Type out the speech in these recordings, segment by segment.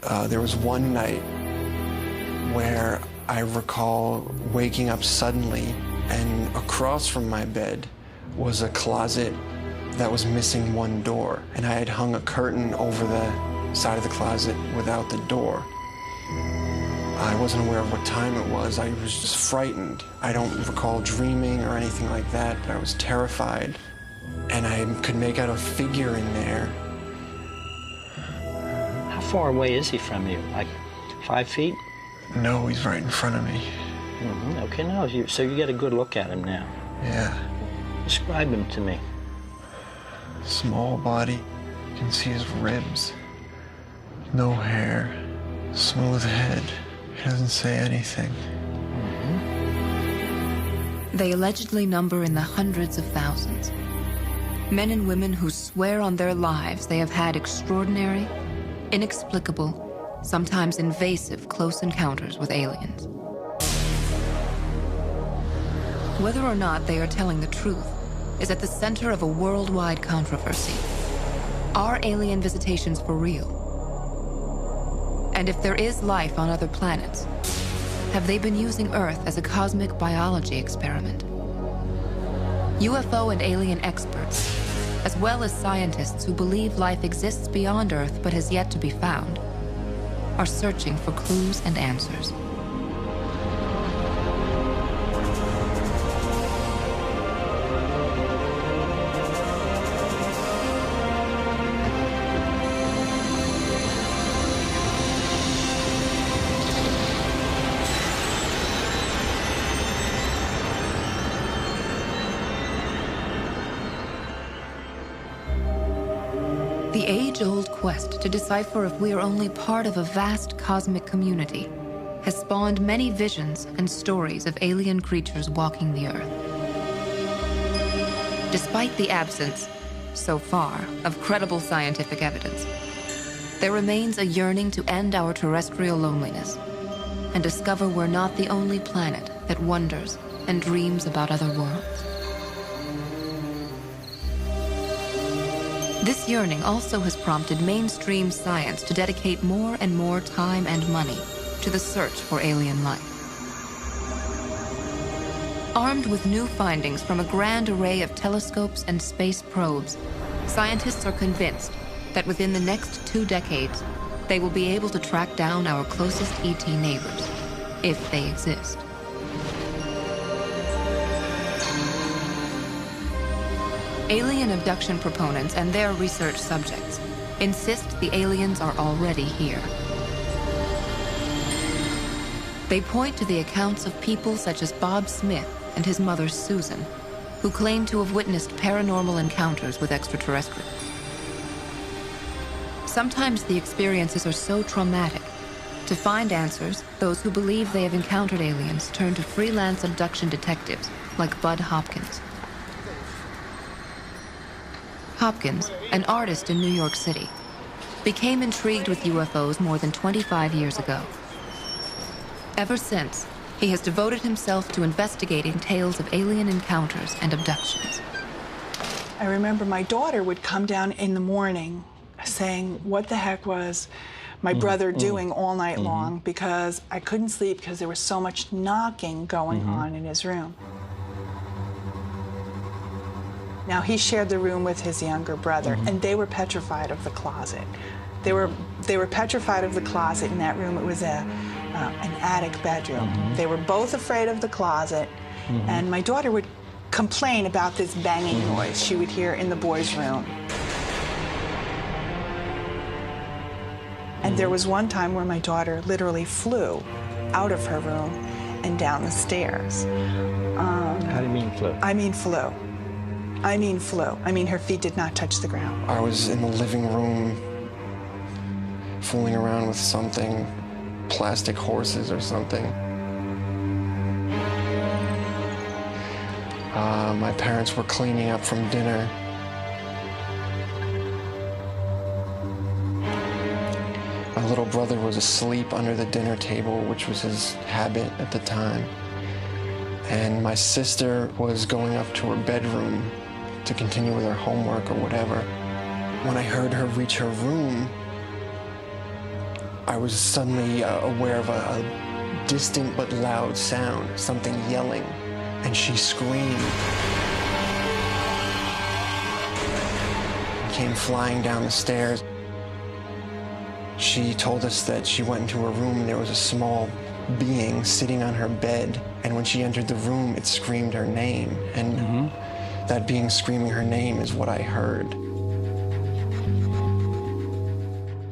There was one night where I recall waking up suddenly, and across from my bed was a closet that was missing one door, and I had hung a curtain over the side of the closet without the door. I wasn't aware of what time it was. I was just frightened. I don't recall dreaming or anything like that. I was terrified, and I could make out a figure in there. How far away is he from you? Like 5 feet? No, he's right in front of me. Okay, now, so you get a good look at him now. Yeah. Describe him to me. Small body. You can see his ribs. No hair. Smooth head. He doesn't say anything. They allegedly number in the hundreds of thousands. Men and women who swear on their lives they have had extraordinary, inexplicable, sometimes invasive close encounters with aliens. Whether or not they are telling the truth is at the center of a worldwide controversy. Are alien visitations for real? And if there is life on other planets, have they been using Earth as a cosmic biology experiment? UFO and alien experts, as well as scientists who believe life exists beyond Earth but has yet to be found, are searching for clues and answers. The age-old quest to decipher if we are only part of a vast cosmic community has spawned many visions and stories of alien creatures walking the Earth. Despite the absence, so far, of credible scientific evidence, there remains a yearning to end our terrestrial loneliness and discover we're not the only planet that wonders and dreams about other worlds. This yearning also has prompted mainstream science to dedicate more and more time and money to the search for alien life. Armed with new findings from a grand array of telescopes and space probes, scientists are convinced that within the next 2 decades, they will be able to track down our closest ET neighbors, if they exist. Alien abduction proponents and their research subjects insist the aliens are already here. They point to the accounts of people such as Bob Smith and his mother Susan, who claim to have witnessed paranormal encounters with extraterrestrials. Sometimes the experiences are so traumatic. To find answers, those who believe they have encountered aliens turn to freelance abduction detectives like Bud Hopkins. Hopkins, an artist in New York City, became intrigued with UFOs more than 25 years ago. Ever since, he has devoted himself to investigating tales of alien encounters and abductions. I remember my daughter would come down in the morning saying, what the heck was my brother doing all night long, because I couldn't sleep because there was so much knocking going on in his room. Now, he shared the room with his younger brother, and they were petrified of the closet. They were petrified of the closet in that room. It was an attic bedroom. They were both afraid of the closet, and my daughter would complain about this banging noise she would hear in the boys' room. And there was one time where my daughter literally flew out of her room and down the stairs. How do you mean flew? I mean flew. I mean flew. I mean her feet did not touch the ground. I was in the living room fooling around with something, plastic horses or something. My parents were cleaning up from dinner. My little brother was asleep under the dinner table, which was his habit at the time. And my sister was going up to her bedroom to continue with her homework or whatever. When I heard her reach her room, I was suddenly aware of a distant but loud sound, something yelling, and she screamed. Came flying down the stairs. She told us that she went into her room and there was a small being sitting on her bed, and when she entered the room, it screamed her name, and that being screaming her name is what I heard.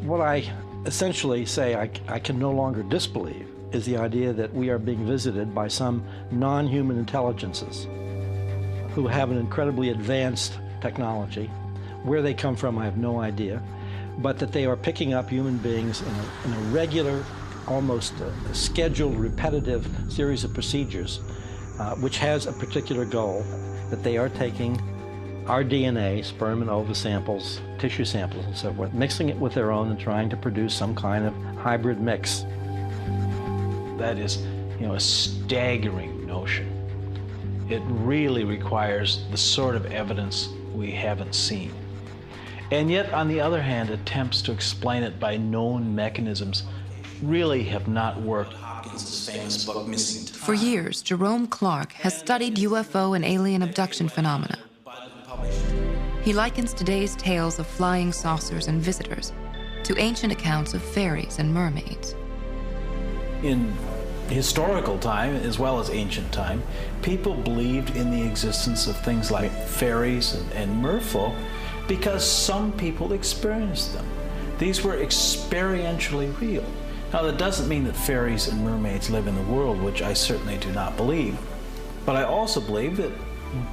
What I essentially say I can no longer disbelieve is the idea that we are being visited by some non-human intelligences who have an incredibly advanced technology. Where they come from, I have no idea, but that they are picking up human beings in a regular, almost scheduled, repetitive series of procedures, which has a particular goal, that they are taking our DNA, sperm and ova samples, tissue samples and so forth, mixing it with their own and trying to produce some kind of hybrid mix. That is, a staggering notion. It really requires the sort of evidence we haven't seen. And yet, on the other hand, attempts to explain it by known mechanisms really have not worked. For years, Jerome Clark has studied UFO and alien abduction phenomena. He likens today's tales of flying saucers and visitors to ancient accounts of fairies and mermaids. In historical time, as well as ancient time, people believed in the existence of things like fairies and merfolk because some people experienced them. These were experientially real. Now, that doesn't mean that fairies and mermaids live in the world, which I certainly do not believe, but I also believe that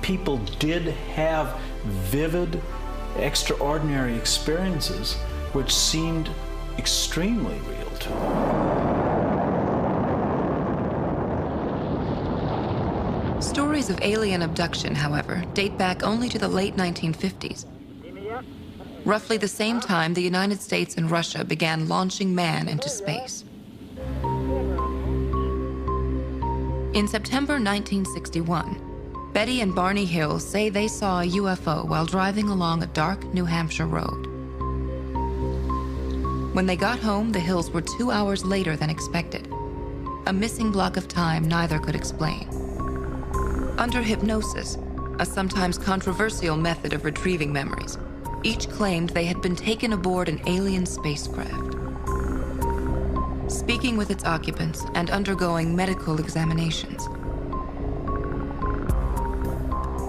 people did have vivid, extraordinary experiences which seemed extremely real to them. Stories of alien abduction, however, date back only to the late 1950s. Roughly the same time the United States and Russia began launching man into space. In September 1961, Betty and Barney Hill say they saw a UFO while driving along a dark New Hampshire road. When they got home, the Hills were 2 hours later than expected, a missing block of time neither could explain. Under hypnosis, a sometimes controversial method of retrieving memories, each claimed they had been taken aboard an alien spacecraft. Speaking with its occupants and undergoing medical examinations.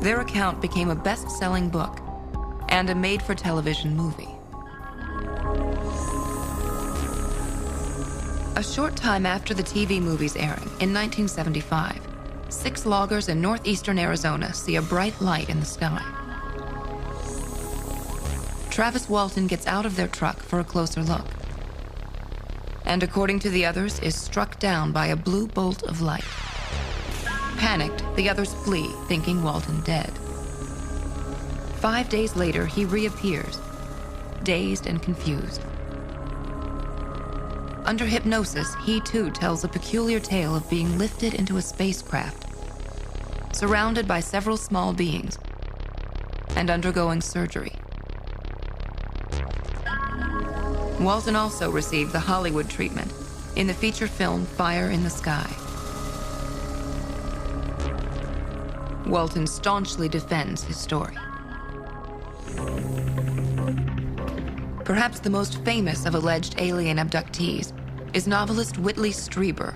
Their account became a best-selling book and a made-for-television movie. A short time after the TV movie's airing, in 1975, 6 loggers in northeastern Arizona see a bright light in the sky. Travis Walton gets out of their truck for a closer look, and according to the others, is struck down by a blue bolt of light. Panicked, the others flee, thinking Walton dead. 5 days later, he reappears, dazed and confused. Under hypnosis, he too tells a peculiar tale of being lifted into a spacecraft, surrounded by several small beings, and undergoing surgery. Walton also received the Hollywood treatment in the feature film Fire in the Sky. Walton staunchly defends his story. Perhaps the most famous of alleged alien abductees is novelist Whitley Strieber.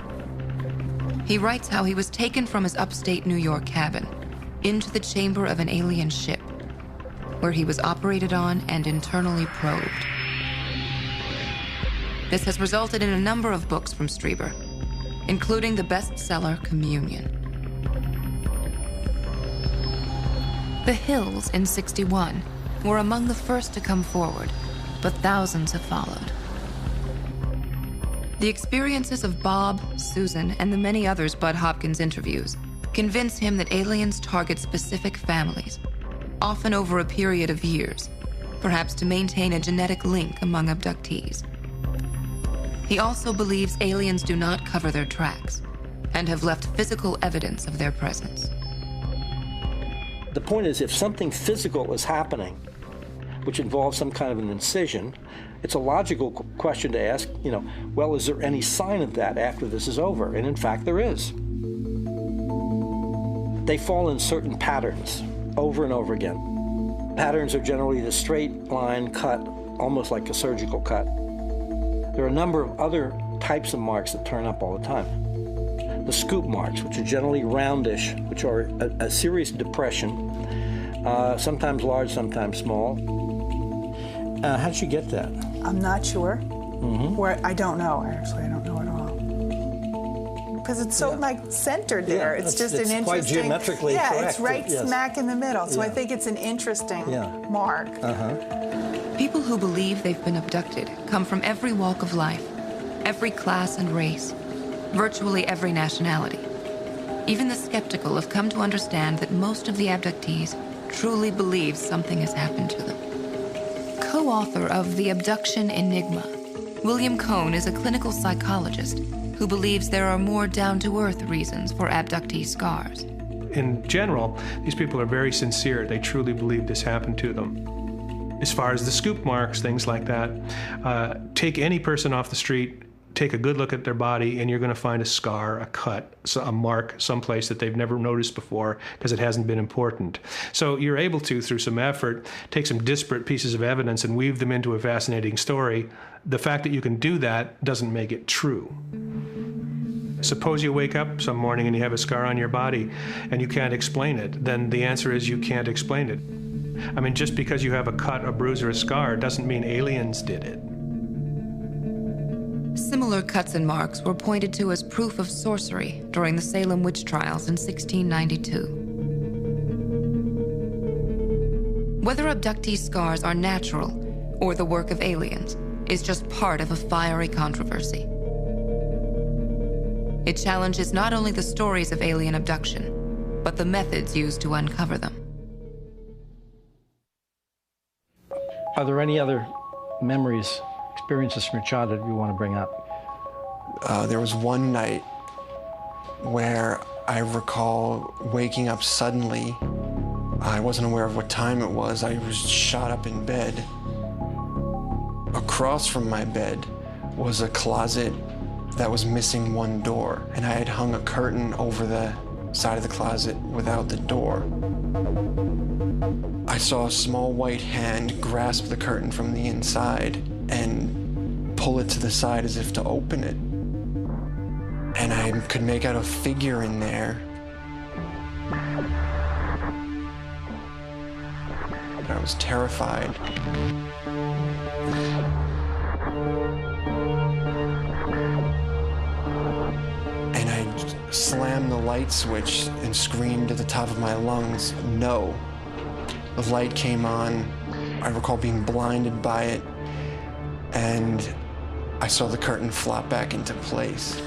He writes how he was taken from his upstate New York cabin into the chamber of an alien ship, where he was operated on and internally probed. This has resulted in a number of books from Strieber, including the bestseller Communion. The Hills in '61 were among the first to come forward, but thousands have followed. The experiences of Bob, Susan, and the many others Bud Hopkins interviews convince him that aliens target specific families, often over a period of years, perhaps to maintain a genetic link among abductees. He also believes aliens do not cover their tracks and have left physical evidence of their presence. The point is, if something physical is happening, which involves some kind of an incision, it's a logical question to ask, well, is there any sign of that after this is over? And in fact, there is. They fall in certain patterns over and over again. Patterns are generally the straight line cut, almost like a surgical cut. There are a number of other types of marks that turn up all the time. The scoop marks, which are generally roundish, which are a serious depression, sometimes large, sometimes small. How did you get that? I'm not sure. Where I don't know, actually. I don't know at all. Because it's so centered there. Yeah, it's just an interesting. Quite geometrically correct. Yeah, it's right smack in the middle. So I think it's an interesting mark. People who believe they've been abducted come from every walk of life, every class and race, virtually every nationality. Even the skeptical have come to understand that most of the abductees truly believe something has happened to them. Co-author of The Abduction Enigma, William Cohn is a clinical psychologist who believes there are more down-to-earth reasons for abductee scars. In general, these people are very sincere. They truly believe this happened to them. As far as the scoop marks, things like that, take any person off the street, take a good look at their body, and you're going to find a scar, a cut, a mark someplace that they've never noticed before because it hasn't been important. So you're able to, through some effort, take some disparate pieces of evidence and weave them into a fascinating story. The fact that you can do that doesn't make it true. Suppose you wake up some morning and you have a scar on your body and you can't explain it, then the answer is you can't explain it. I mean, just because you have a cut, a bruise, or a scar doesn't mean aliens did it. Similar cuts and marks were pointed to as proof of sorcery during the Salem witch trials in 1692. Whether abductee scars are natural or the work of aliens is just part of a fiery controversy. It challenges not only the stories of alien abduction, but the methods used to uncover them. Are there any other memories, experiences from your childhood you want to bring up? There was one night where I recall waking up suddenly. I wasn't aware of what time it was. I was shot up in bed. Across from my bed was a closet that was missing one door, and I had hung a curtain over the side of the closet without the door. I saw a small white hand grasp the curtain from the inside and pull it to the side as if to open it. And I could make out a figure in there. I was terrified. And I slammed the light switch and screamed at the top of my lungs, "No." The light came on. I recall being blinded by it, and I saw the curtain flop back into place.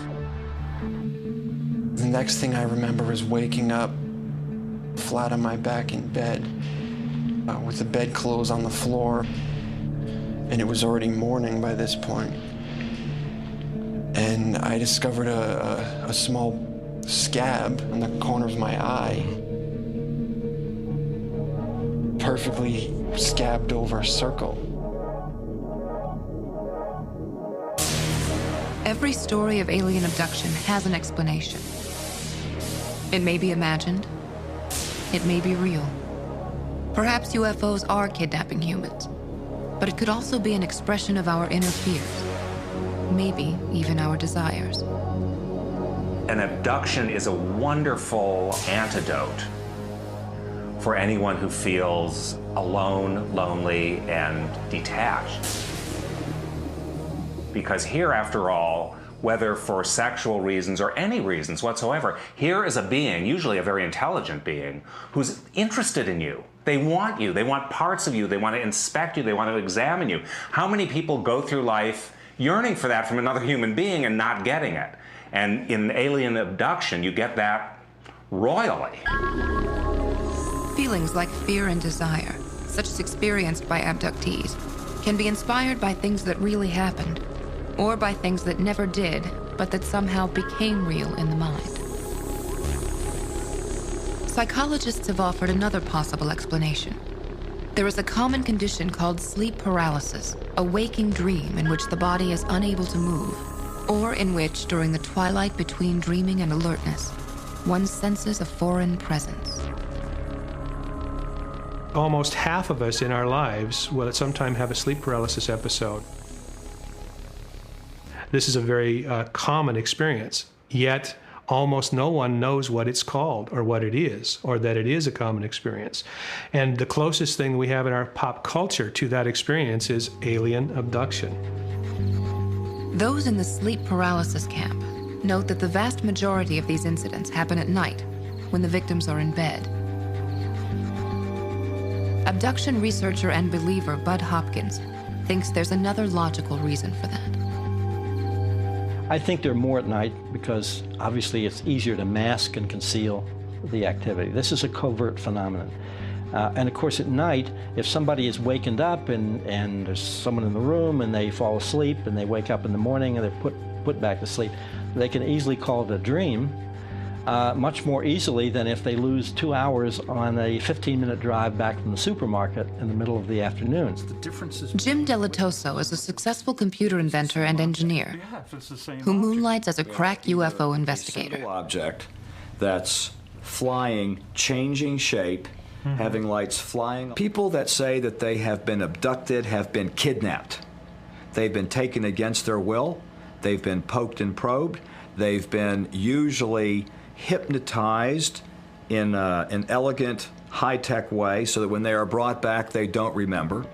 The next thing I remember is waking up flat on my back in bed with the bedclothes on the floor, and it was already morning by this point. And I discovered a small scab on the corner of my eye, perfectly scabbed over a circle. Every story of alien abduction has an explanation. It may be imagined. It may be real. Perhaps UFOs are kidnapping humans, but it could also be an expression of our inner fears, maybe even our desires. An abduction is a wonderful antidote for anyone who feels alone, lonely, and detached. Because here, after all, whether for sexual reasons or any reasons whatsoever, here is a being, usually a very intelligent being, who's interested in you. They want you, they want parts of you, they want to inspect you, they want to examine you. How many people go through life yearning for that from another human being and not getting it? And in alien abduction, you get that royally. Feelings like fear and desire, such as experienced by abductees, can be inspired by things that really happened, or by things that never did, but that somehow became real in the mind. Psychologists have offered another possible explanation. There is a common condition called sleep paralysis, a waking dream in which the body is unable to move, or in which, during the twilight between dreaming and alertness, one senses a foreign presence. Almost half of us in our lives will at some time have a sleep paralysis episode. This is a very common experience, yet almost no one knows what it's called or what it is, or that it is a common experience. And the closest thing we have in our pop culture to that experience is alien abduction. Those in the sleep paralysis camp note that the vast majority of these incidents happen at night, when the victims are in bed. Abduction researcher and believer Bud Hopkins thinks there's another logical reason for that. I think they're more at night because obviously it's easier to mask and conceal the activity. This is a covert phenomenon. And of course at night, if somebody is wakened up and there's someone in the room and they fall asleep and they wake up in the morning and they're put back to sleep, they can easily call it a dream, much more easily than if they lose 2 hours on a 15-minute drive back from the supermarket in the middle of the afternoon. The difference is Jim Delatoso is a successful computer inventor and engineer who moonlights as a crack UFO investigator. A single object that's flying, changing shape, having lights flying. People that say that they have been abducted have been kidnapped. They've been taken against their will. They've been poked and probed. They've been usually hypnotized in an elegant, high-tech way so that when they are brought back, they don't remember.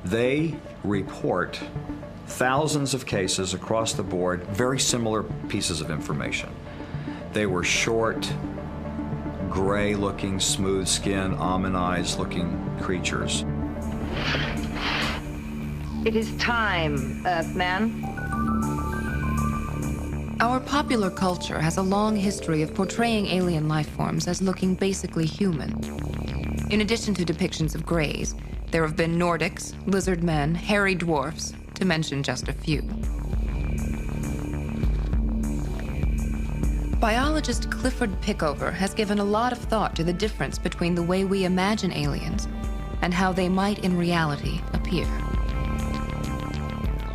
They report thousands of cases across the board, very similar pieces of information. They were short, gray-looking, smooth skin, almond eyes-looking creatures. It is time, Earthman. Our popular culture has a long history of portraying alien life forms as looking basically human. In addition to depictions of greys, there have been Nordics, lizard men, hairy dwarfs, to mention just a few. Biologist Clifford Pickover has given a lot of thought to the difference between the way we imagine aliens and how they might in reality appear.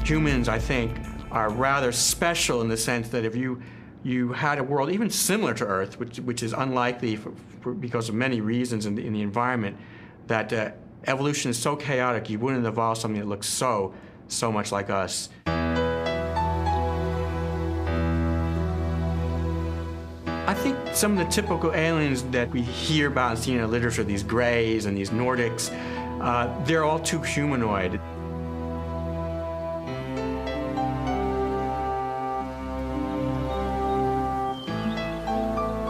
Humans, I think, are rather special in the sense that if you had a world even similar to Earth, which is unlikely because of many reasons in the environment, that evolution is so chaotic you wouldn't evolve something that looks so much like us. I think some of the typical aliens that we hear about and see in the literature, these greys and these Nordics, they're all too humanoid.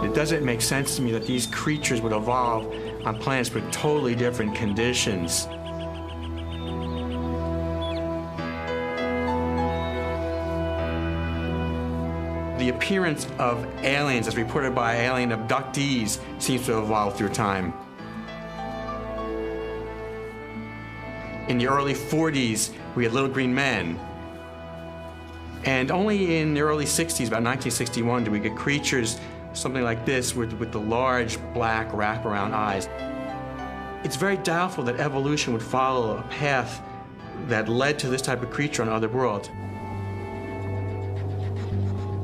It doesn't make sense to me that these creatures would evolve on planets with totally different conditions. The appearance of aliens, as reported by alien abductees, seems to have evolved through time. In the early 40s, we had little green men. And only in the early 60s, about 1961, did we get creatures something like this with the large black wraparound eyes. It's very doubtful that evolution would follow a path that led to this type of creature on other worlds.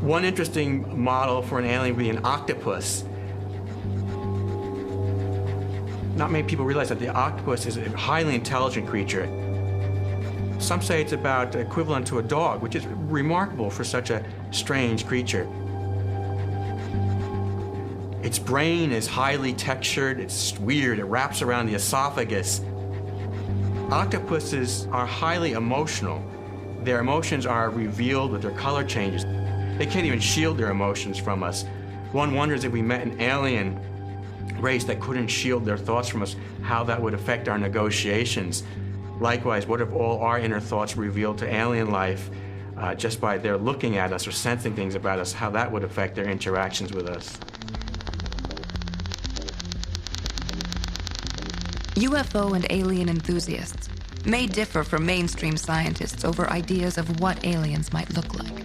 One interesting model for an alien would be an octopus. Not many people realize that the octopus is a highly intelligent creature. Some say it's about equivalent to a dog, which is remarkable for such a strange creature. Its brain is highly textured, it's weird, it wraps around the esophagus. Octopuses are highly emotional. Their emotions are revealed with their color changes. They can't even shield their emotions from us. One wonders if we met an alien race that couldn't shield their thoughts from us, how that would affect our negotiations. Likewise, what if all our inner thoughts revealed to alien life just by their looking at us or sensing things about us, how that would affect their interactions with us. UFO and alien enthusiasts may differ from mainstream scientists over ideas of what aliens might look like.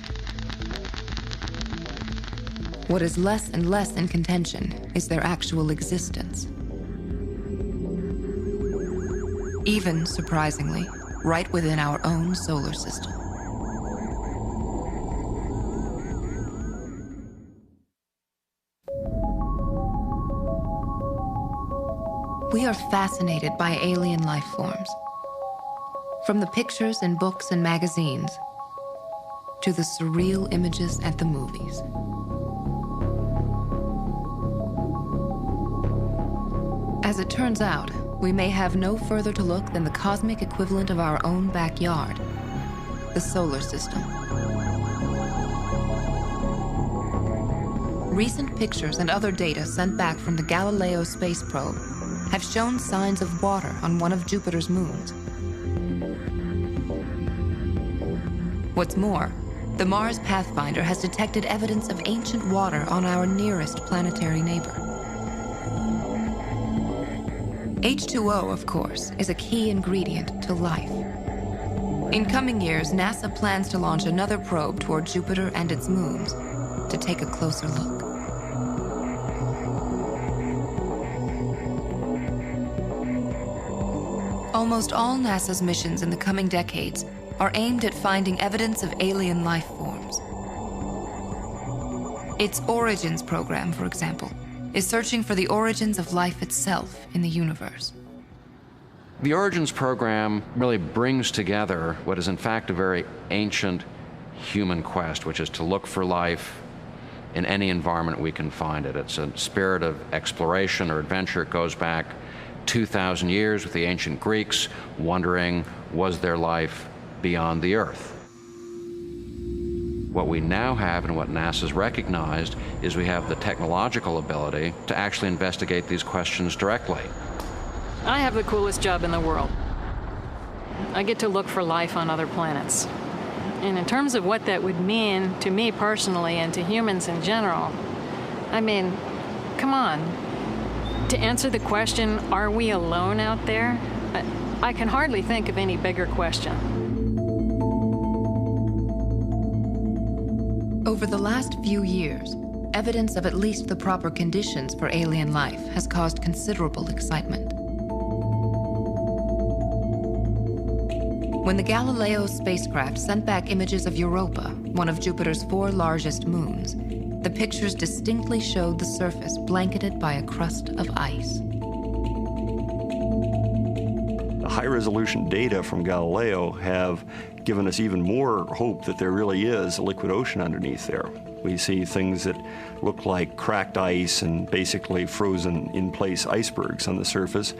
What is less and less in contention is their actual existence. even, surprisingly, right within our own solar system. We are fascinated by alien life forms. From the pictures in books and magazines to the surreal images at the movies. As it turns out, we may have no further to look than the cosmic equivalent of our own backyard, the solar system. Recent pictures and other data sent back from the Galileo space probe have shown signs of water on one of Jupiter's moons. What's more, the Mars Pathfinder has detected evidence of ancient water on our nearest planetary neighbor. H2O, of course, is a key ingredient to life. In coming years, NASA plans to launch another probe toward Jupiter and its moons to take a closer look. Almost all NASA's missions in the coming decades are aimed at finding evidence of alien life forms. Its Origins program, for example, is searching for the origins of life itself in the universe. The Origins program really brings together what is in fact a very ancient human quest, which is to look for life in any environment we can find it. It's a spirit of exploration or adventure. It goes back 2,000 years with the ancient Greeks, wondering, was there life beyond the Earth? What we now have and what NASA's recognized is we have the technological ability to actually investigate these questions directly. I have the coolest job in the world. I get to look for life on other planets. And in terms of what that would mean to me personally and to humans in general, I mean, come on. To answer the question, are we alone out there? I can hardly think of any bigger question. Over the last few years, evidence of at least the proper conditions for alien life has caused considerable excitement. When the Galileo spacecraft sent back images of Europa, one of Jupiter's 4 largest moons, the pictures distinctly showed the surface blanketed by a crust of ice. The high-resolution data from Galileo have given us even more hope that there really is a liquid ocean underneath there. We see things that look like cracked ice and basically frozen in place icebergs on the surface.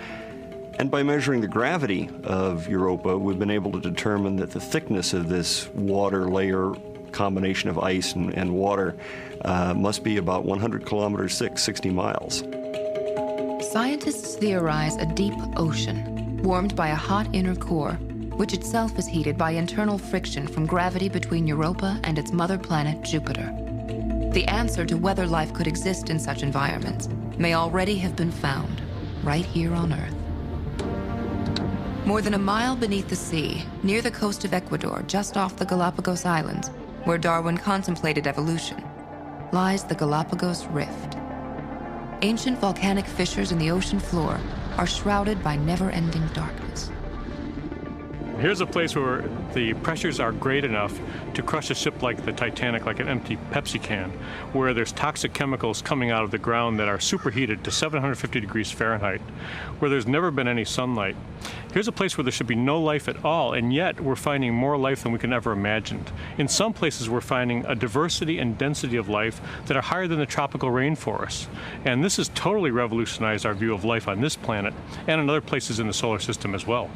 And by measuring the gravity of Europa, we've been able to determine that the thickness of this water layer combination of ice and water must be about 100 kilometers thick, 60 miles. Scientists theorize a deep ocean, warmed by a hot inner core, which itself is heated by internal friction from gravity between Europa and its mother planet, Jupiter. The answer to whether life could exist in such environments may already have been found, right here on Earth. More than a mile beneath the sea, near the coast of Ecuador, just off the Galapagos Islands, where Darwin contemplated evolution, lies the Galapagos Rift. Ancient volcanic fissures in the ocean floor are shrouded by never-ending darkness. Here's a place where the pressures are great enough to crush a ship like the Titanic, like an empty Pepsi can, where there's toxic chemicals coming out of the ground that are superheated to 750 degrees Fahrenheit, where there's never been any sunlight. Here's a place where there should be no life at all, and yet we're finding more life than we can ever imagine. In some places, we're finding a diversity and density of life that are higher than the tropical rainforests. And this has totally revolutionized our view of life on this planet and in other places in the solar system as well.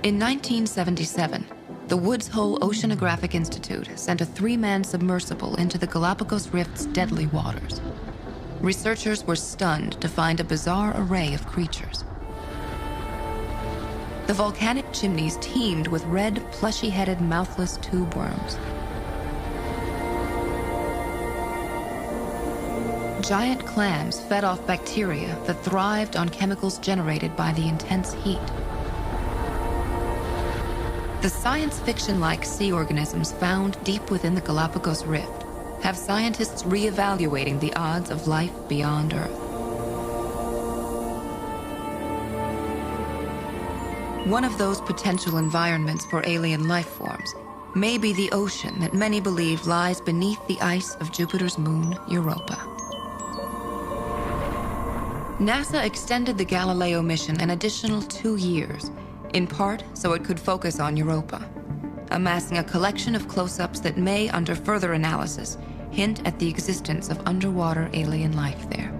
In 1977, the Woods Hole Oceanographic Institute sent a 3-man submersible into the Galapagos Rift's deadly waters. Researchers were stunned to find a bizarre array of creatures. The volcanic chimneys teemed with red, plushy-headed, mouthless tube worms. Giant clams fed off bacteria that thrived on chemicals generated by the intense heat. The science fiction-like sea organisms found deep within the Galapagos Rift have scientists re-evaluating the odds of life beyond Earth. One of those potential environments for alien life forms may be the ocean that many believe lies beneath the ice of Jupiter's moon, Europa. NASA extended the Galileo mission an additional 2 years, in part so it could focus on Europa, amassing a collection of close-ups that may, under further analysis, hint at the existence of underwater alien life there.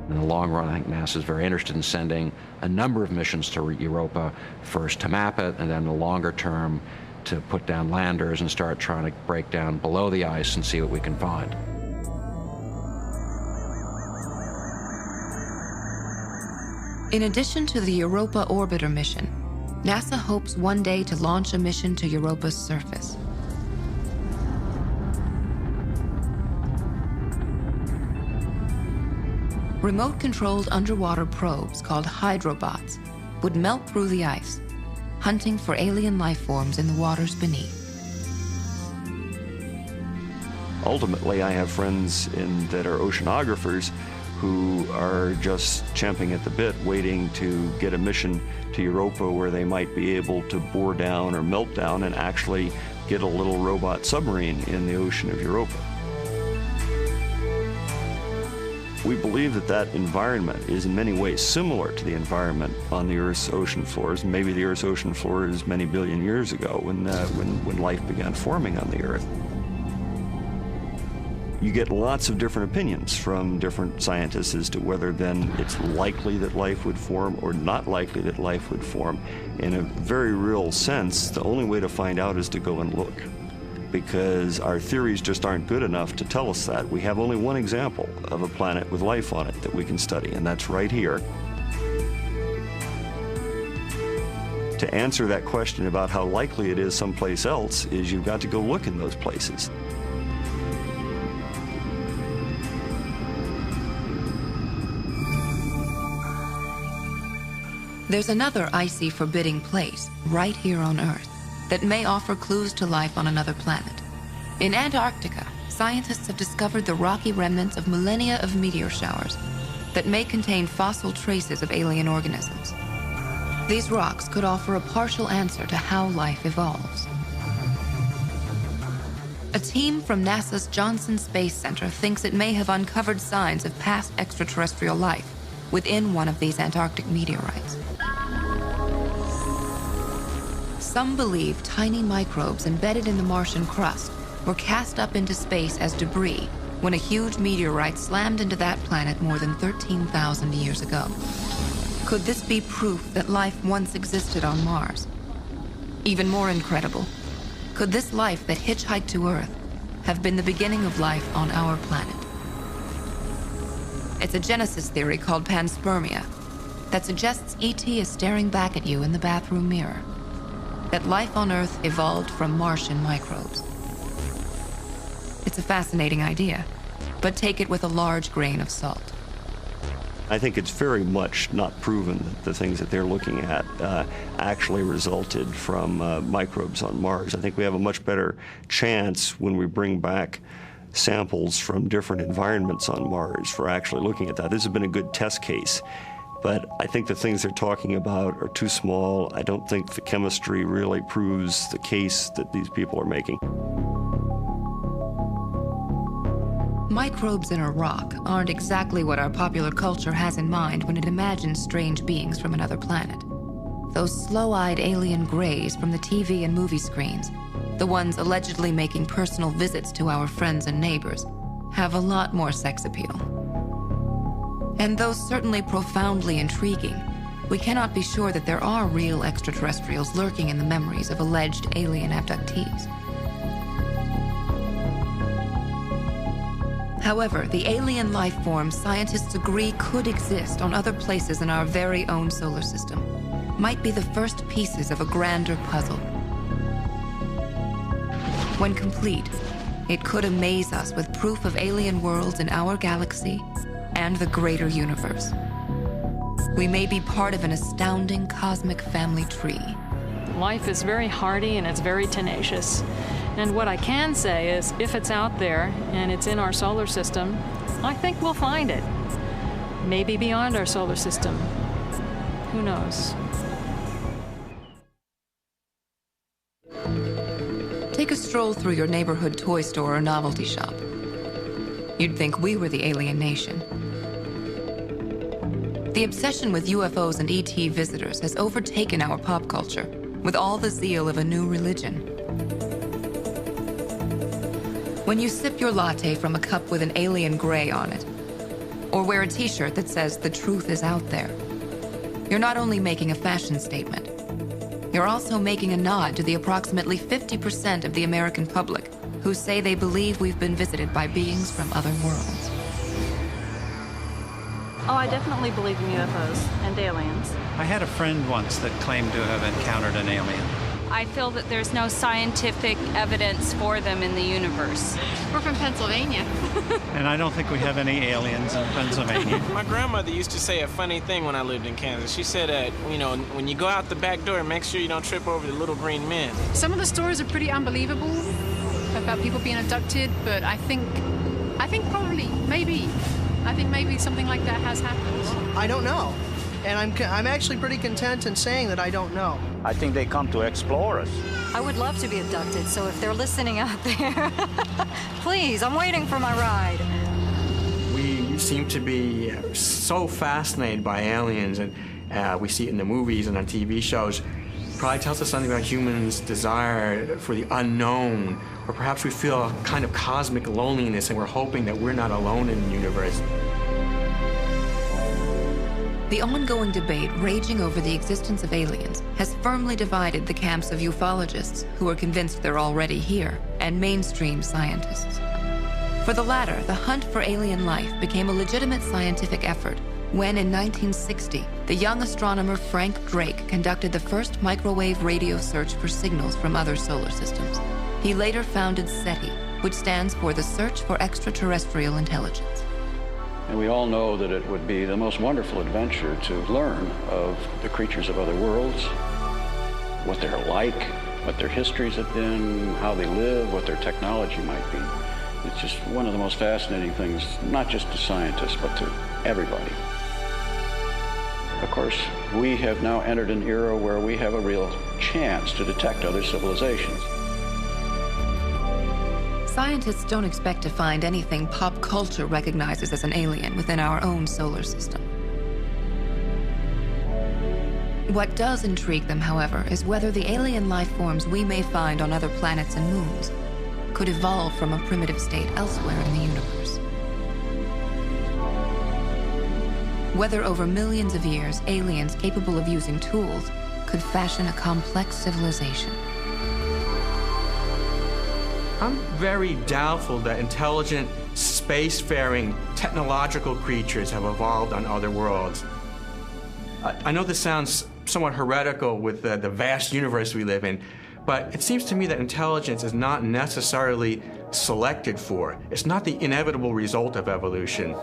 In the long run, I think NASA is very interested in sending a number of missions to Europa, first to map it, and then in the longer term to put down landers and start trying to break down below the ice and see what we can find. In addition to the Europa Orbiter mission, NASA hopes one day to launch a mission to Europa's surface. Remote-controlled underwater probes called hydrobots would melt through the ice, hunting for alien life forms in the waters beneath. Ultimately, I have friends that are oceanographers who are just champing at the bit, waiting to get a mission to Europa where they might be able to bore down or melt down and actually get a little robot submarine in the ocean of Europa. We believe that that environment is in many ways similar to the environment on the Earth's ocean floors. Maybe the Earth's ocean floor is many billion years ago when life began forming on the Earth. You get lots of different opinions from different scientists as to whether then it's likely that life would form or not likely that life would form. In a very real sense, the only way to find out is to go and look, because our theories just aren't good enough to tell us that. We have only one example of a planet with life on it that we can study, and that's right here. To answer that question about how likely it is someplace else is you've got to go look in those places. There's another icy, forbidding place right here on Earth that may offer clues to life on another planet. In Antarctica, scientists have discovered the rocky remnants of millennia of meteor showers that may contain fossil traces of alien organisms. These rocks could offer a partial answer to how life evolves. A team from NASA's Johnson Space Center thinks it may have uncovered signs of past extraterrestrial life within one of these Antarctic meteorites. Some believe tiny microbes embedded in the Martian crust were cast up into space as debris when a huge meteorite slammed into that planet more than 13,000 years ago. Could this be proof that life once existed on Mars? Even more incredible, could this life that hitchhiked to Earth have been the beginning of life on our planet? It's a genesis theory called panspermia that suggests ET is staring back at you in the bathroom mirror. That life on Earth evolved from Martian microbes. It's a fascinating idea, but take it with a large grain of salt. I think it's very much not proven that the things that they're looking at actually resulted from microbes on Mars. I think we have a much better chance when we bring back samples from different environments on Mars for actually looking at that. This has been a good test case. But I think the things they're talking about are too small. I don't think the chemistry really proves the case that these people are making. Microbes in a rock aren't exactly what our popular culture has in mind when it imagines strange beings from another planet. Those slow-eyed alien grays from the TV and movie screens, the ones allegedly making personal visits to our friends and neighbors, have a lot more sex appeal. And though certainly profoundly intriguing, we cannot be sure that there are real extraterrestrials lurking in the memories of alleged alien abductees. However, the alien life forms scientists agree could exist on other places in our very own solar system might be the first pieces of a grander puzzle. When complete, it could amaze us with proof of alien worlds in our galaxy and the greater universe. We may be part of an astounding cosmic family tree. Life is very hardy and it's very tenacious. And what I can say is, if it's out there and it's in our solar system, I think we'll find it. Maybe beyond our solar system. Who knows? Take a stroll through your neighborhood toy store or novelty shop. You'd think we were the alien nation. The obsession with UFOs and ET visitors has overtaken our pop culture with all the zeal of a new religion. When you sip your latte from a cup with an alien gray on it, or wear a t-shirt that says the truth is out there, you're not only making a fashion statement, you're also making a nod to the approximately 50% of the American public who say they believe we've been visited by beings from other worlds. Oh, I definitely believe in UFOs and aliens. I had a friend once that claimed to have encountered an alien. I feel that there's no scientific evidence for them in the universe. We're from Pennsylvania. And I don't think we have any aliens in Pennsylvania. My grandmother used to say a funny thing when I lived in Kansas. She said, you know, when you go out the back door, make sure you don't trip over the little green men. Some of the stories are pretty unbelievable about people being abducted, but I think probably, maybe something like that has happened. I don't know. And I'm actually pretty content in saying that I don't know. I think they come to explore us. I would love to be abducted, so if they're listening out there, please, I'm waiting for my ride. We seem to be so fascinated by aliens, and we see it in the movies and on TV shows. Probably tells us something about humans' desire for the unknown, or perhaps we feel a kind of cosmic loneliness and we're hoping that we're not alone in the universe. The ongoing debate raging over the existence of aliens has firmly divided the camps of ufologists, who are convinced they're already here, and mainstream scientists. For the latter, the hunt for alien life became a legitimate scientific effort when, in 1960, the young astronomer Frank Drake conducted the first microwave radio search for signals from other solar systems. He later founded SETI, which stands for the Search for Extraterrestrial Intelligence. And we all know that it would be the most wonderful adventure to learn of the creatures of other worlds, what they're like, what their histories have been, how they live, what their technology might be. It's just one of the most fascinating things, not just to scientists, but to everybody. Of course, we have now entered an era where we have a real chance to detect other civilizations. Scientists don't expect to find anything pop culture recognizes as an alien within our own solar system. What does intrigue them, however, is whether the alien life forms we may find on other planets and moons could evolve from a primitive state elsewhere in the universe. Whether over millions of years, aliens capable of using tools could fashion a complex civilization. I'm very doubtful that intelligent, spacefaring, technological creatures have evolved on other worlds. I know this sounds somewhat heretical with the vast universe we live in, but it seems to me that intelligence is not necessarily selected for. It's not the inevitable result of evolution.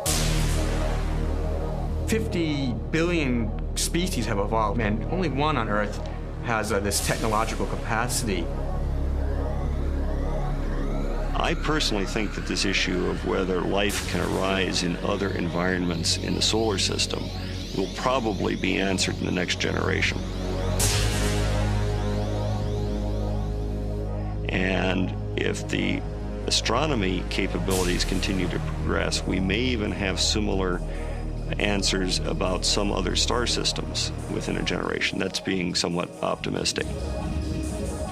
50 billion species have evolved, and only one on Earth has this technological capacity. I personally think that this issue of whether life can arise in other environments in the solar system will probably be answered in the next generation. And if the astronomy capabilities continue to progress, we may even have similar answers about some other star systems within a generation. That's being somewhat optimistic.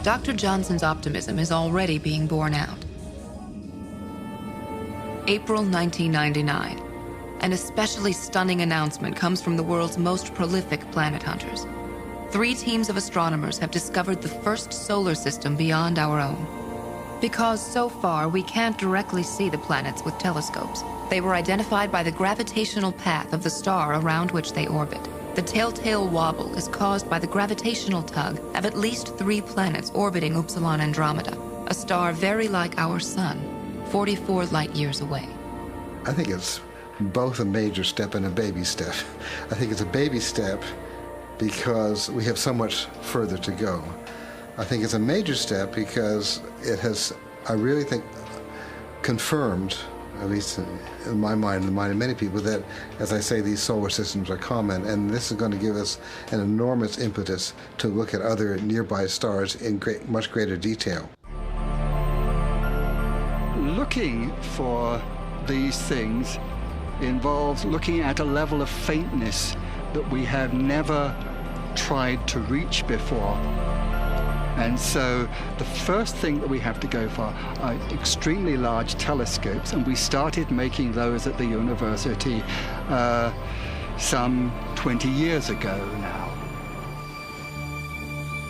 Dr. Johnson's optimism is already being borne out. April 1999. An especially stunning announcement comes from the world's most prolific planet hunters. 3 teams of astronomers have discovered the first solar system beyond our own. Because so far we can't directly see the planets with telescopes, they were identified by the gravitational path of the star around which they orbit. The telltale wobble is caused by the gravitational tug of at least 3 planets orbiting Upsilon Andromeda, a star very like our sun, 44 light years away. I think it's both a major step and a baby step. I think it's a baby step because we have so much further to go. I think it's a major step because it has, I really think, confirmed at least in my mind and the mind of many people, that, as I say, these solar systems are common, and this is going to give us an enormous impetus to look at other nearby stars in much greater detail. Looking for these things involves looking at a level of faintness that we have never tried to reach before. And so the first thing that we have to go for are extremely large telescopes, and we started making those at the university some 20 years ago now.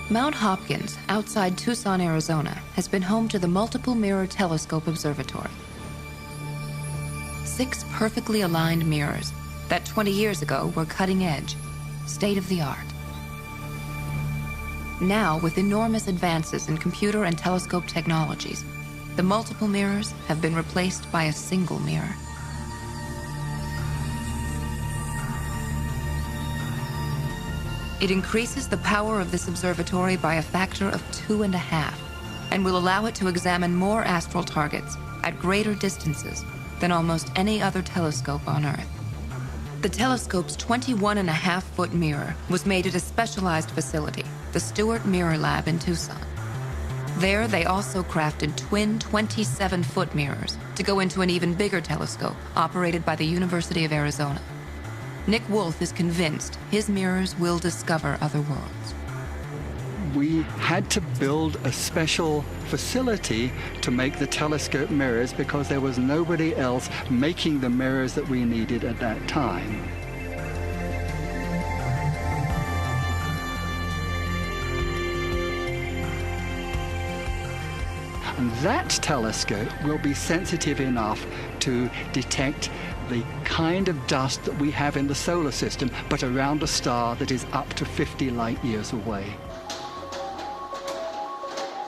Mount Hopkins, outside Tucson, Arizona, has been home to the Multiple Mirror Telescope Observatory. 6 perfectly aligned mirrors that 20 years ago were cutting edge, state-of-the-art. Now, with enormous advances in computer and telescope technologies, the multiple mirrors have been replaced by a single mirror. It increases the power of this observatory by a factor of 2.5, and will allow it to examine more astral targets at greater distances than almost any other telescope on Earth. The telescope's 21.5-foot mirror was made at a specialized facility, the Stewart Mirror Lab in Tucson. There, they also crafted twin 27-foot mirrors to go into an even bigger telescope operated by the University of Arizona. Nick Wolf is convinced his mirrors will discover other worlds. We had to build a special facility to make the telescope mirrors because there was nobody else making the mirrors that we needed at that time. And that telescope will be sensitive enough to detect the kind of dust that we have in the solar system, but around a star that is up to 50 light years away.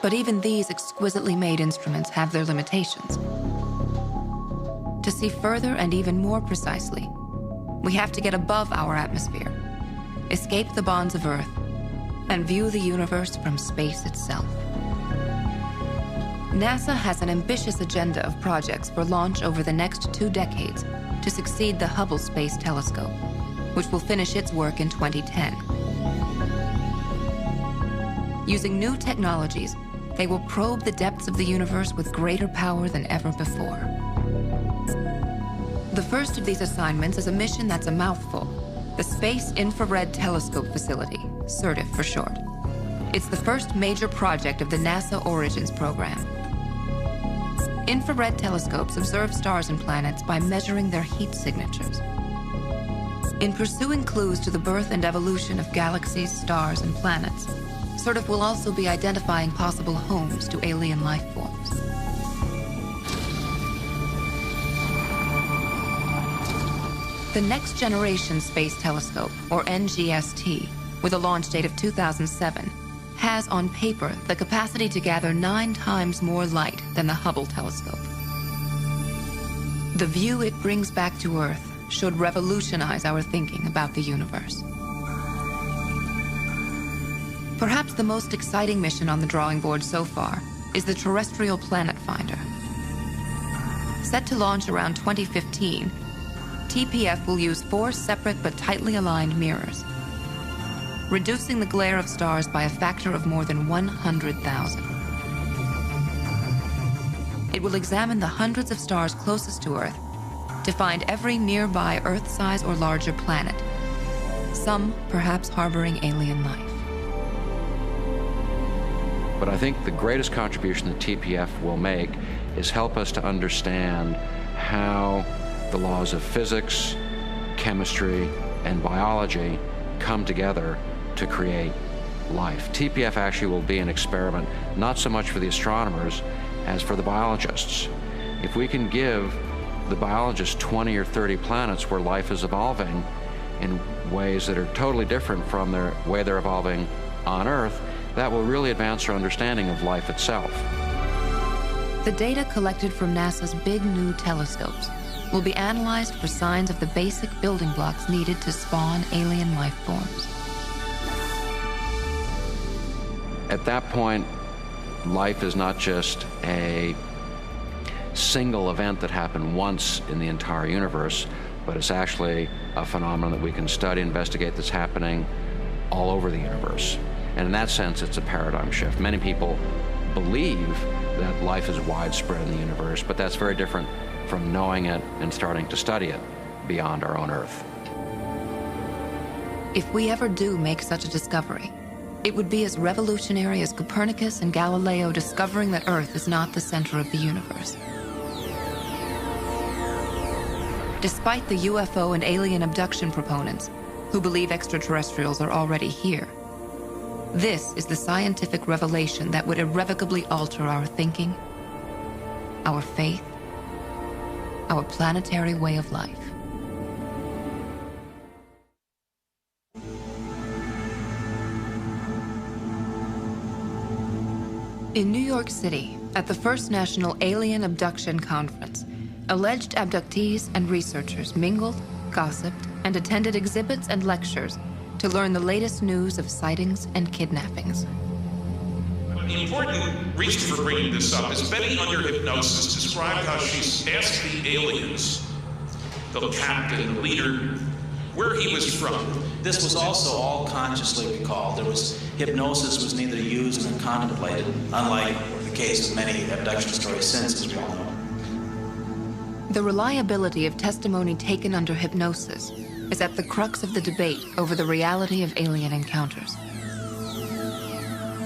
But even these exquisitely made instruments have their limitations. To see further and even more precisely, we have to get above our atmosphere, escape the bonds of Earth, and view the universe from space itself. NASA has an ambitious agenda of projects for launch over the next 2 decades to succeed the Hubble Space Telescope, which will finish its work in 2010. Using new technologies, they will probe the depths of the universe with greater power than ever before. The first of these assignments is a mission that's a mouthful, the Space Infrared Telescope Facility, SIRTIF for short. It's the first major project of the NASA Origins program. Infrared telescopes observe stars and planets by measuring their heat signatures. In pursuing clues to the birth and evolution of galaxies, stars, and planets, SIRTIF will also be identifying possible homes to alien life forms. The Next Generation Space Telescope, or NGST, with a launch date of 2007, has on paper the capacity to gather 9 times more light than the Hubble telescope. The view it brings back to Earth should revolutionize our thinking about the universe. Perhaps the most exciting mission on the drawing board so far is the Terrestrial Planet Finder. Set to launch around 2015, TPF will use 4 separate but tightly aligned mirrors, reducing the glare of stars by a factor of more than 100,000. It will examine the hundreds of stars closest to Earth to find every nearby Earth-size or larger planet, some perhaps harboring alien life. But I think the greatest contribution that TPF will make is help us to understand how the laws of physics, chemistry, and biology come together to create life. TPF actually will be an experiment, not so much for the astronomers as for the biologists. If we can give the biologists 20 or 30 planets where life is evolving in ways that are totally different from the way they're evolving on Earth, that will really advance our understanding of life itself. The data collected from NASA's big new telescopes will be analyzed for signs of the basic building blocks needed to spawn alien life forms. At that point, life is not just a single event that happened once in the entire universe, but it's actually a phenomenon that we can study, investigate, that's happening all over the universe. And in that sense, it's a paradigm shift. Many people believe that life is widespread in the universe, but that's very different from knowing it and starting to study it beyond our own Earth. If we ever do make such a discovery, it would be as revolutionary as Copernicus and Galileo discovering that Earth is not the center of the universe. Despite the UFO and alien abduction proponents, who believe extraterrestrials are already here, this is the scientific revelation that would irrevocably alter our thinking, our faith, our planetary way of life. In New York City, at the First National Alien Abduction Conference, alleged abductees and researchers mingled, gossiped, and attended exhibits and lectures to learn the latest news of sightings and kidnappings. The important reason for bringing this up is Betty, under hypnosis, described how she asked the aliens, the captain, the leader, where he was from. This was also all consciously recalled. Hypnosis was neither used nor contemplated, unlike the case of many abduction stories since, as we all know. The reliability of testimony taken under hypnosis is at the crux of the debate over the reality of alien encounters.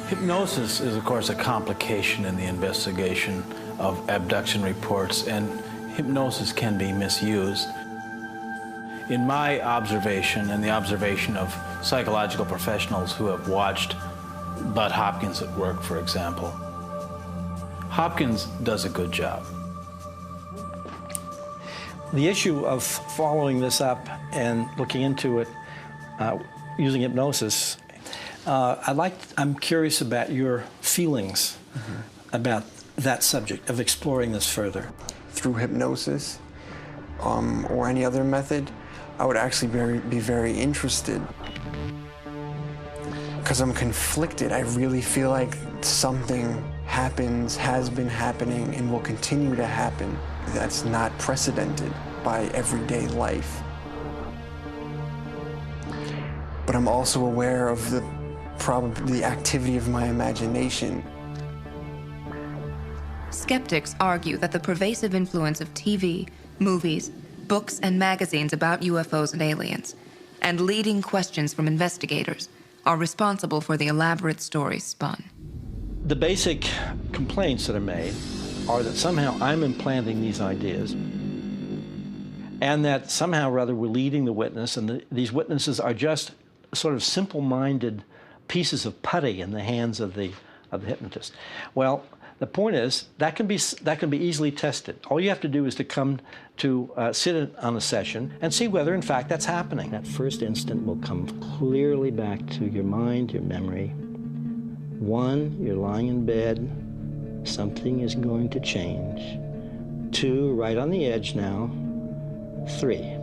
Hypnosis is, of course, a complication in the investigation of abduction reports, and hypnosis can be misused. In my observation and the observation of psychological professionals who have watched Bud Hopkins at work, for example, Hopkins does a good job. The issue of following this up and looking into it using hypnosis, I'm curious about your feelings about that subject, of exploring this further. Through hypnosis or any other method, I would actually be very interested. Because I'm conflicted. I really feel like something happens, has been happening, and will continue to happen. That's not precedented by everyday life. But I'm also aware of the activity of my imagination. Skeptics argue that the pervasive influence of TV, movies, books, and magazines about UFOs and aliens, and leading questions from investigators, are responsible for the elaborate stories spun. The basic complaints that are made are that somehow I'm implanting these ideas, and that somehow or other we're leading the witness, and these witnesses are just sort of simple-minded pieces of putty in the hands of the hypnotist. Well, the point is that can be easily tested. All you have to do is to come to sit on a session and see whether, in fact, that's happening. That first instant will come clearly back to your mind, your memory. 1, you're lying in bed. Something is going to change. 2, right on the edge now. 3.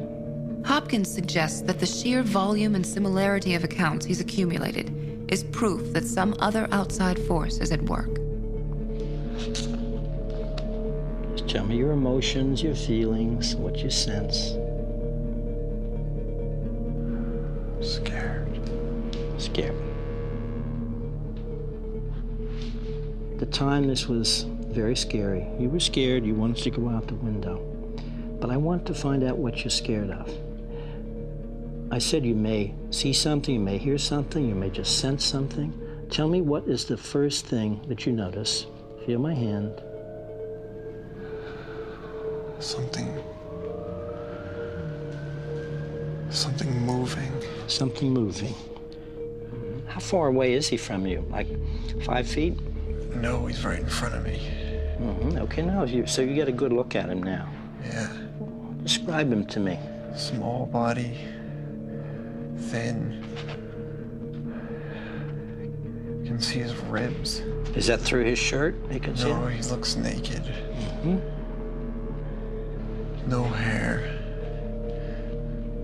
Hopkins suggests that the sheer volume and similarity of accounts he's accumulated is proof that some other outside force is at work. Just tell me your emotions, your feelings, what you sense. Scared. Scared. At the time, this was very scary. You were scared, you wanted to go out the window. But I want to find out what you're scared of. I said you may see something, you may hear something, you may just sense something. Tell me, what is the first thing that you notice? Feel my hand. Something moving. Something moving. How far away is he from you? Like 5 feet? No, he's right in front of me. Okay, now so you get a good look at him now. Yeah. Describe him to me. Small body, thin. You can see his ribs. Is that through his shirt? You can see No, it? he looks naked. No hair.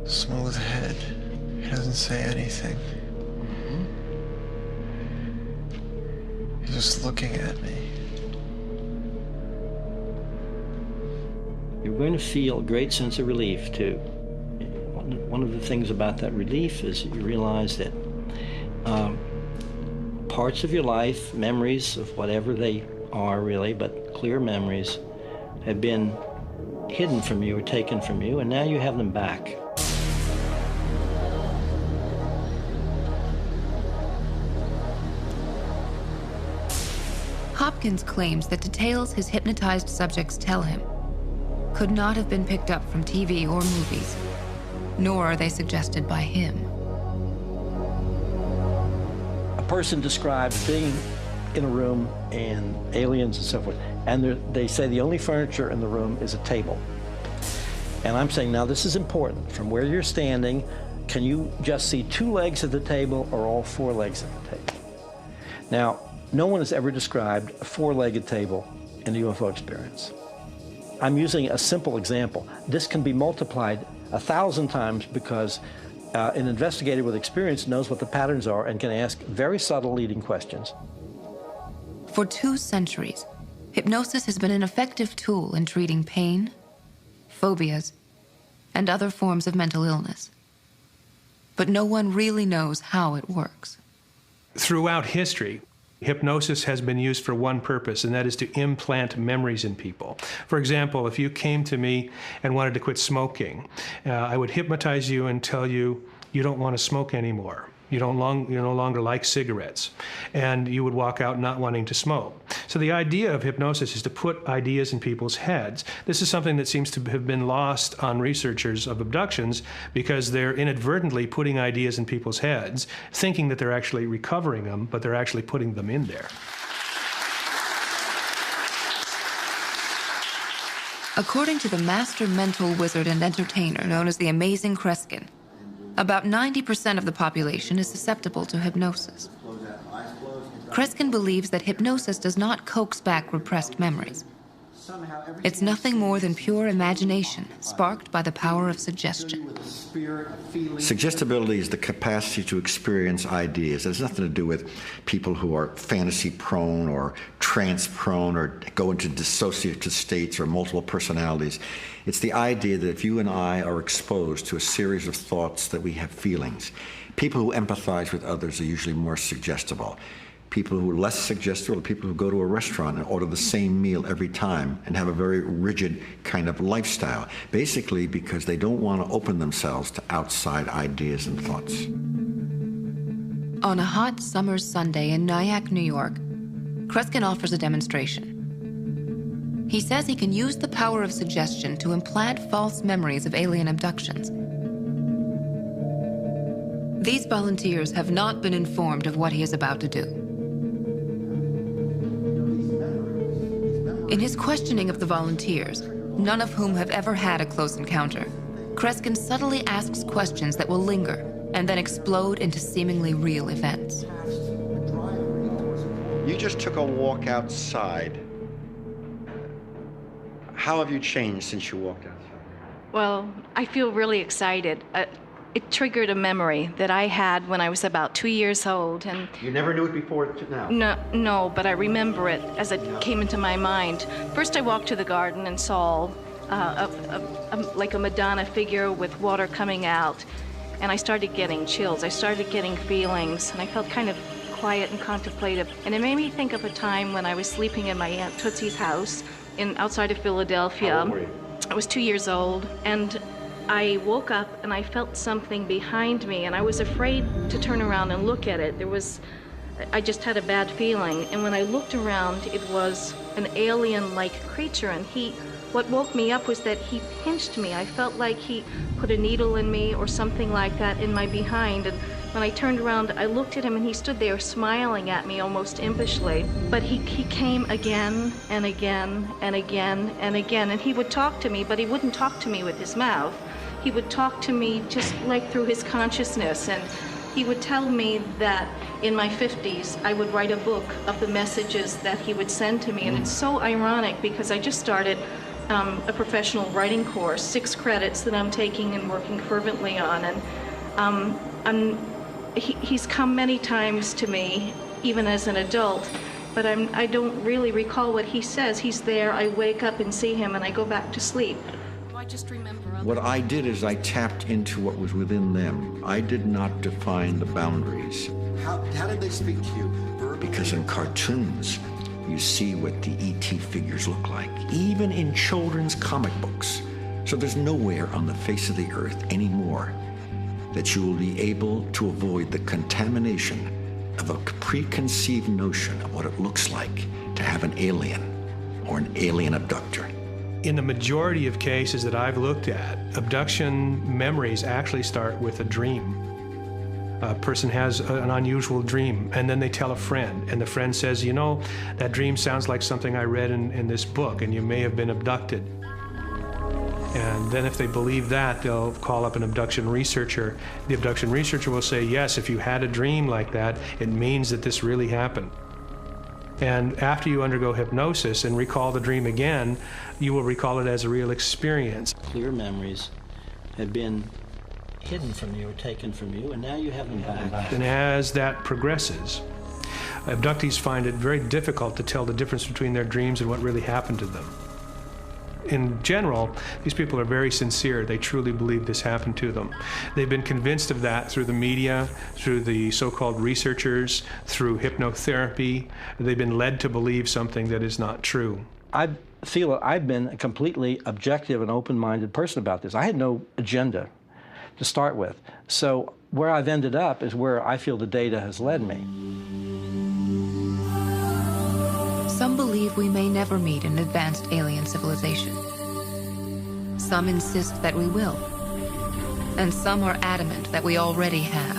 Smooth head. He doesn't say anything. He's just looking at me. going to feel a great sense of relief too. One of the things about that relief is you realize that parts of your life, memories of whatever they are really, but clear memories, have been hidden from you or taken from you, and now you have them back. Hopkins claims that details his hypnotized subjects tell him could not have been picked up from TV or movies, nor are they suggested by him. A person describes being in a room and aliens and so forth, and they say the only furniture in the room is a table. And I'm saying, now this is important. From where you're standing, can you just see 2 legs of the table or all 4 legs of the table? Now, no one has ever described a 4-legged table in the UFO experience. I'm using a simple example. This can be multiplied 1,000 times because an investigator with experience knows what the patterns are and can ask very subtle leading questions. For 2 centuries, hypnosis has been an effective tool in treating pain, phobias, and other forms of mental illness. But no one really knows how it works. Throughout history, hypnosis has been used for one purpose, and that is to implant memories in people. For example, if you came to me and wanted to quit smoking, I would hypnotize you and tell you, you don't want to smoke anymore. You no longer like cigarettes, and you would walk out not wanting to smoke. So the idea of hypnosis is to put ideas in people's heads. This is something that seems to have been lost on researchers of abductions because they're inadvertently putting ideas in people's heads, thinking that they're actually recovering them, but they're actually putting them in there. According to the master mental wizard and entertainer known as the Amazing Kreskin, about 90% of the population is susceptible to hypnosis. Kreskin believes that hypnosis does not coax back repressed memories. It's nothing more than pure imagination, sparked by the power of suggestion. Suggestibility is the capacity to experience ideas. It has nothing to do with people who are fantasy-prone or trance-prone or go into dissociative states or multiple personalities. It's the idea that if you and I are exposed to a series of thoughts, that we have feelings. People who empathize with others are usually more suggestible. People who are less suggestible are people who go to a restaurant and order the same meal every time and have a very rigid kind of lifestyle, basically because they don't want to open themselves to outside ideas and thoughts. On a hot summer's Sunday in Nyack, New York, Kreskin offers a demonstration. He says he can use the power of suggestion to implant false memories of alien abductions. These volunteers have not been informed of what he is about to do. In his questioning of the volunteers, none of whom have ever had a close encounter, Kreskin subtly asks questions that will linger and then explode into seemingly real events. You just took a walk outside. How have you changed since you walked outside? Well, I feel really excited. It triggered a memory that I had when I was about 2 years old, and You never knew it before now? no, but I remember it as it came into my mind. First, I walked to the garden and saw like a Madonna figure with water coming out, and I started getting chills. I started getting feelings, and I felt kind of quiet and contemplative. And it made me think of a time when I was sleeping in my Aunt Tootsie's house outside of Philadelphia. How old were you? I was 2 years old, and I woke up and I felt something behind me, and I was afraid to turn around and look at it. I just had a bad feeling, and when I looked around, it was an alien-like creature, and what woke me up was that he pinched me. I felt like he put a needle in me or something like that in my behind, and when I turned around, I looked at him, and he stood there smiling at me almost impishly. But he came again and again and again and again, and he would talk to me, but he wouldn't talk to me with his mouth. He would talk to me just like through his consciousness, and he would tell me that in my 50s I would write a book of the messages that he would send to me. And it's so ironic because I just started a professional writing course, 6 credits that I'm taking and working fervently on, and he's come many times to me, even as an adult, but I don't really recall what he says. He's there, I wake up and see him, and I go back to sleep. just remember What I did is I tapped into what was within them. I did not define the boundaries. How did they speak to you? Because in cartoons, you see what the E.T. figures look like, even in children's comic books. So there's nowhere on the face of the earth anymore that you will be able to avoid the contamination of a preconceived notion of what it looks like to have an alien or an alien abductor. In the majority of cases that I've looked at, abduction memories actually start with a dream. A person has an unusual dream, and then they tell a friend, and the friend says, you know, that dream sounds like something I read in this book, and you may have been abducted. And then if they believe that, they'll call up an abduction researcher. The abduction researcher will say, yes, if you had a dream like that, it means that this really happened. And after you undergo hypnosis and recall the dream again, you will recall it as a real experience. Clear memories have been hidden from you or taken from you, and now you have them back. And as that progresses, abductees find it very difficult to tell the difference between their dreams and what really happened to them. In general, these people are very sincere. They truly believe this happened to them. They've been convinced of that through the media, through the so-called researchers, through hypnotherapy. They've been led to believe something that is not true. I feel I've been a completely objective and open-minded person about this. I had no agenda to start with. So where I've ended up is where I feel the data has led me. Some believe we may never meet an advanced alien civilization. Some insist that we will. And some are adamant that we already have.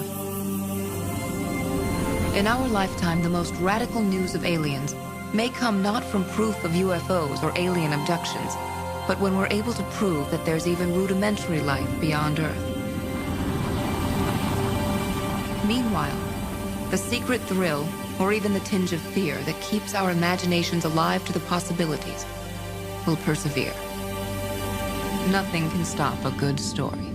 In our lifetime, the most radical news of aliens may come not from proof of UFOs or alien abductions, but when we're able to prove that there's even rudimentary life beyond Earth. Meanwhile, the secret thrill, or even the tinge of fear that keeps our imaginations alive to the possibilities, will persevere. Nothing can stop a good story.